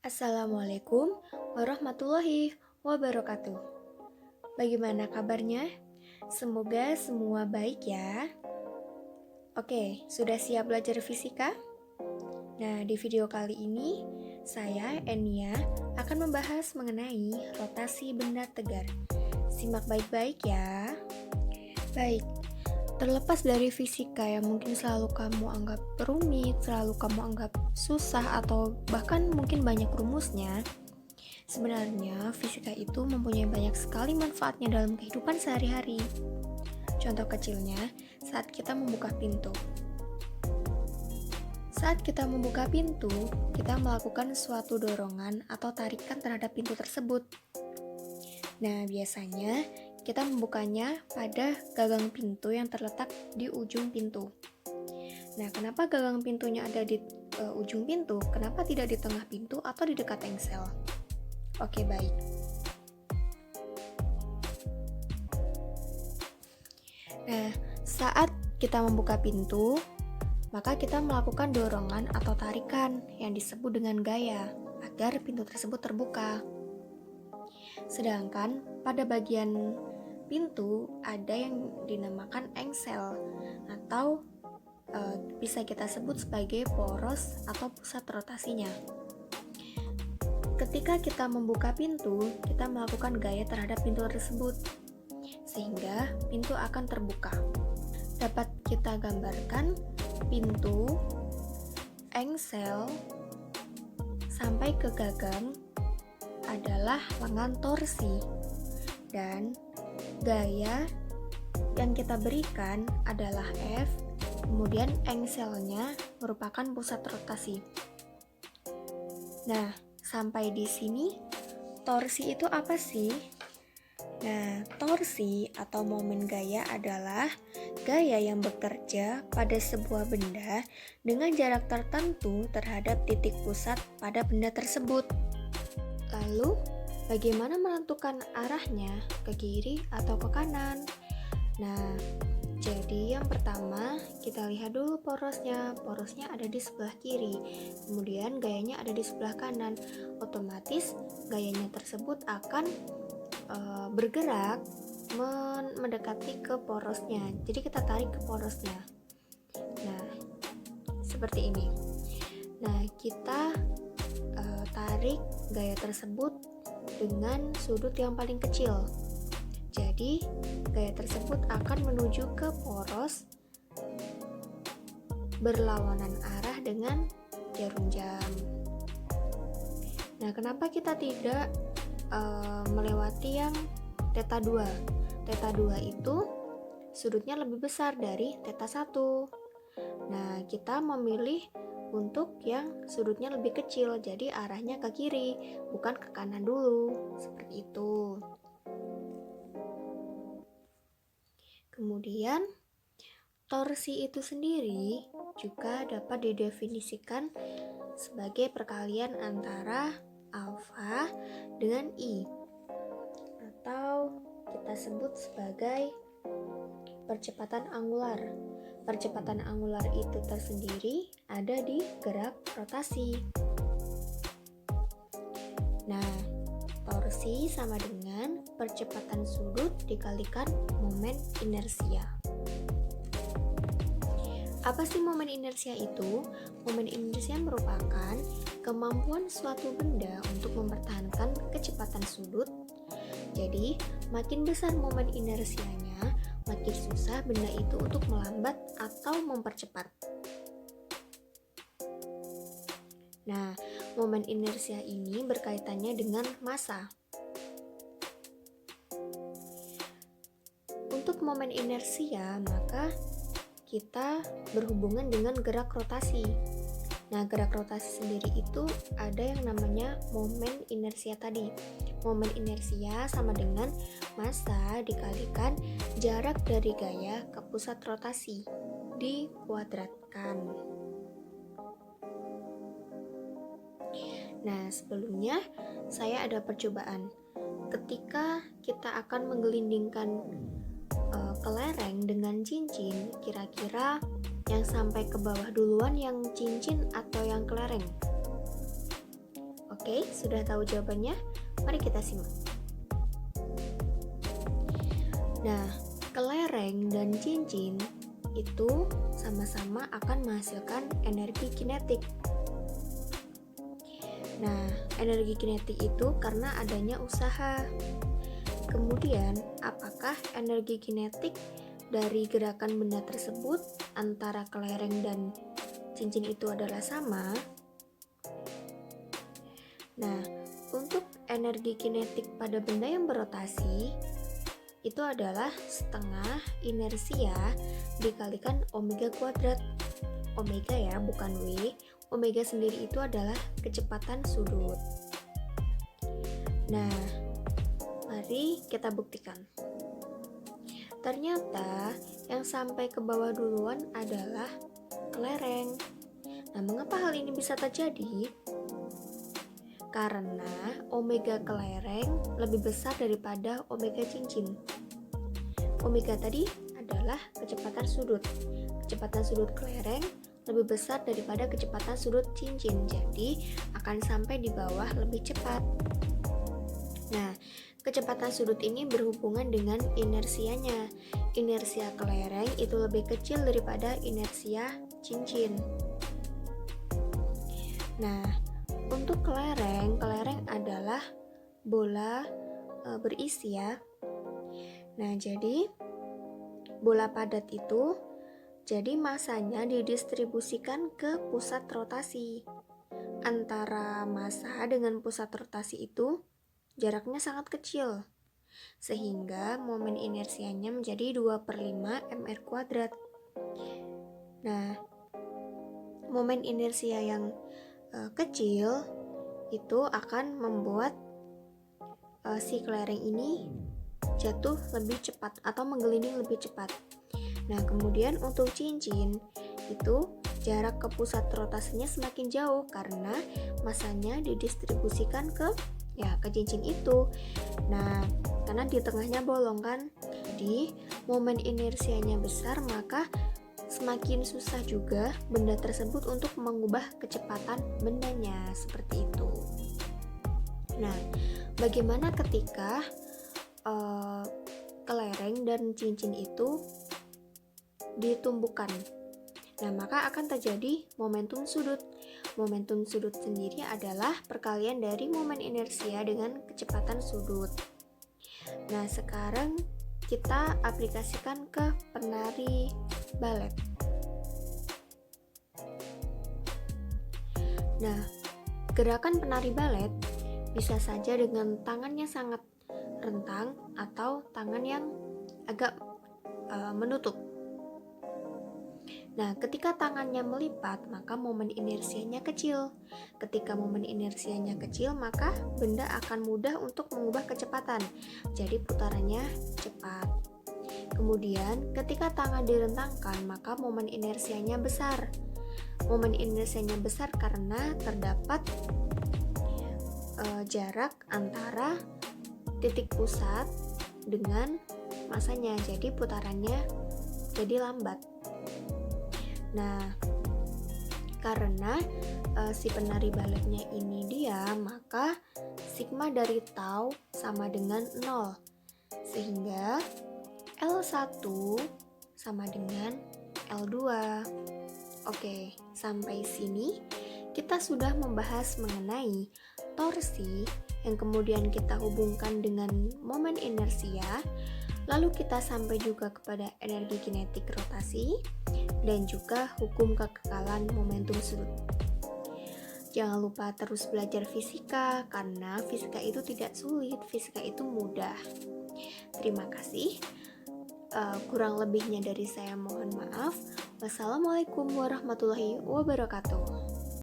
Assalamualaikum warahmatullahi wabarakatuh. Bagaimana kabarnya? Semoga semua baik ya. Oke, sudah siap belajar fisika? Nah, di video kali ini saya, Enia, akan membahas mengenai rotasi benda tegar. Simak baik-baik ya. Baik, terlepas dari fisika yang mungkin selalu kamu anggap rumit, selalu kamu anggap susah, atau bahkan mungkin banyak rumusnya, sebenarnya fisika itu mempunyai banyak sekali manfaatnya dalam kehidupan sehari-hari. Contoh kecilnya, saat kita membuka pintu. Saat kita membuka pintu, kita melakukan suatu dorongan atau tarikan terhadap pintu tersebut. Nah, biasanya kita membukanya pada gagang pintu yang terletak di ujung pintu. Nah, kenapa gagang pintunya ada di ujung pintu? Kenapa tidak di tengah pintu atau di dekat engsel? Oke, baik. Nah, saat kita membuka pintu, maka kita melakukan dorongan atau tarikan yang disebut dengan gaya agar pintu tersebut terbuka. Sedangkan pada bagian pintu ada yang dinamakan engsel atau bisa kita sebut sebagai poros atau pusat rotasinya. Ketika kita membuka pintu, kita melakukan gaya terhadap pintu tersebut sehingga pintu akan terbuka. Dapat kita gambarkan pintu, engsel, sampai ke gagang adalah lengan torsi, dan gaya yang kita berikan adalah F, kemudian engselnya merupakan pusat rotasi. Nah, sampai di sini, torsi itu apa sih? Nah, torsi atau momen gaya adalah gaya yang bekerja pada sebuah benda dengan jarak tertentu terhadap titik pusat pada benda tersebut. Lalu, bagaimana menentukan arahnya, ke kiri atau ke kanan? Nah, jadi yang pertama kita lihat dulu porosnya. Porosnya ada di sebelah kiri, kemudian gayanya ada di sebelah kanan. Otomatis gayanya tersebut akan bergerak mendekati ke porosnya. Jadi kita tarik ke porosnya. Nah, seperti ini. Nah, kita tarik gaya tersebut dengan sudut yang paling kecil. Jadi, gaya tersebut akan menuju ke poros berlawanan arah dengan jarum jam. Nah, kenapa kita tidak melewati yang theta 2? Theta 2 itu sudutnya lebih besar dari theta 1. Nah, kita memilih untuk yang sudutnya lebih kecil, jadi arahnya ke kiri, bukan ke kanan dulu, seperti itu. Kemudian, torsi itu sendiri juga dapat didefinisikan sebagai perkalian antara alfa dengan I, atau kita sebut sebagai percepatan angular. Percepatan angular itu tersendiri ada di gerak rotasi. Nah, torsi sama dengan percepatan sudut dikalikan momen inersia. Apa sih momen inersia itu? Momen inersia merupakan kemampuan suatu benda untuk mempertahankan kecepatan sudut. Jadi, makin besar momen inersianya, makin susah benda itu untuk melambat atau mempercepat. Nah, momen inersia ini berkaitannya dengan massa. Untuk momen inersia, maka kita berhubungan dengan gerak rotasi. Nah, gerak rotasi sendiri itu ada yang namanya momen inersia tadi. Momen inersia sama dengan massa dikalikan jarak dari gaya ke pusat rotasi, dikuadratkan. Nah, sebelumnya saya ada percobaan. Ketika kita akan menggelindingkan kelereng dengan cincin, kira-kira yang sampai ke bawah duluan yang cincin atau yang kelereng? Oke, sudah tahu jawabannya? Mari kita simak. Nah, kelereng dan cincin itu sama-sama akan menghasilkan energi kinetik. Nah, energi kinetik itu karena adanya usaha. Kemudian, apakah energi kinetik dari gerakan benda tersebut antara kelereng dan cincin itu adalah sama? Nah, untuk energi kinetik pada benda yang berotasi itu adalah setengah inersia dikalikan omega kuadrat. Omega ya, bukan W. Omega sendiri itu adalah kecepatan sudut. Nah, mari kita buktikan. Ternyata yang sampai ke bawah duluan adalah kelereng. Nah, mengapa hal ini bisa terjadi? Karena omega kelereng lebih besar daripada omega cincin. Omega tadi adalah kecepatan sudut. Kecepatan sudut kelereng lebih besar daripada kecepatan sudut cincin, jadi akan sampai di bawah lebih cepat. Nah, kecepatan sudut ini berhubungan dengan inersianya. Inersia kelereng itu lebih kecil daripada inersia cincin. Nah, untuk kelereng adalah bola berisi ya. Nah, jadi bola padat itu jadi masanya didistribusikan ke pusat rotasi. Antara massa dengan pusat rotasi itu jaraknya sangat kecil, sehingga momen inersianya menjadi 2/5 mr kuadrat. Nah, momen inersia yang kecil itu akan membuat si kelereng ini jatuh lebih cepat atau menggelinding lebih cepat. Nah, kemudian untuk cincin itu jarak ke pusat rotasinya semakin jauh karena masanya didistribusikan ke cincin itu. Nah, karena di tengahnya bolong kan, jadi momen inersianya besar, maka semakin susah juga benda tersebut untuk mengubah kecepatan bendanya, seperti itu. Nah, bagaimana ketika kelereng dan cincin itu ditumbuhkan? Nah, maka akan terjadi momentum sudut. Momentum sudut sendiri adalah perkalian dari momen inersia dengan kecepatan sudut. Nah, sekarang kita aplikasikan ke penari balet. Nah, gerakan penari balet bisa saja dengan tangannya sangat rentang atau tangan yang agak menutup. Nah, ketika tangannya melipat, maka momen inersianya kecil. Ketika momen inersianya kecil, maka benda akan mudah untuk mengubah kecepatan. Jadi putarannya cepat. Kemudian, ketika tangan direntangkan, maka momen inersianya besar. Momen inersianya besar karena terdapat jarak antara titik pusat dengan masanya, jadi putarannya jadi lambat. Nah, karena si penari baletnya ini diam, maka sigma dari tau sama dengan 0, sehingga L1 sama dengan L2. Oke, sampai sini kita sudah membahas mengenai torsi yang kemudian kita hubungkan dengan momen inersia, lalu kita sampai juga kepada energi kinetik rotasi dan juga hukum kekekalan momentum sudut. Jangan lupa terus belajar fisika karena fisika itu tidak sulit, fisika itu mudah. Terima kasih. Kurang lebihnya dari saya mohon maaf. Wassalamualaikum warahmatullahi wabarakatuh.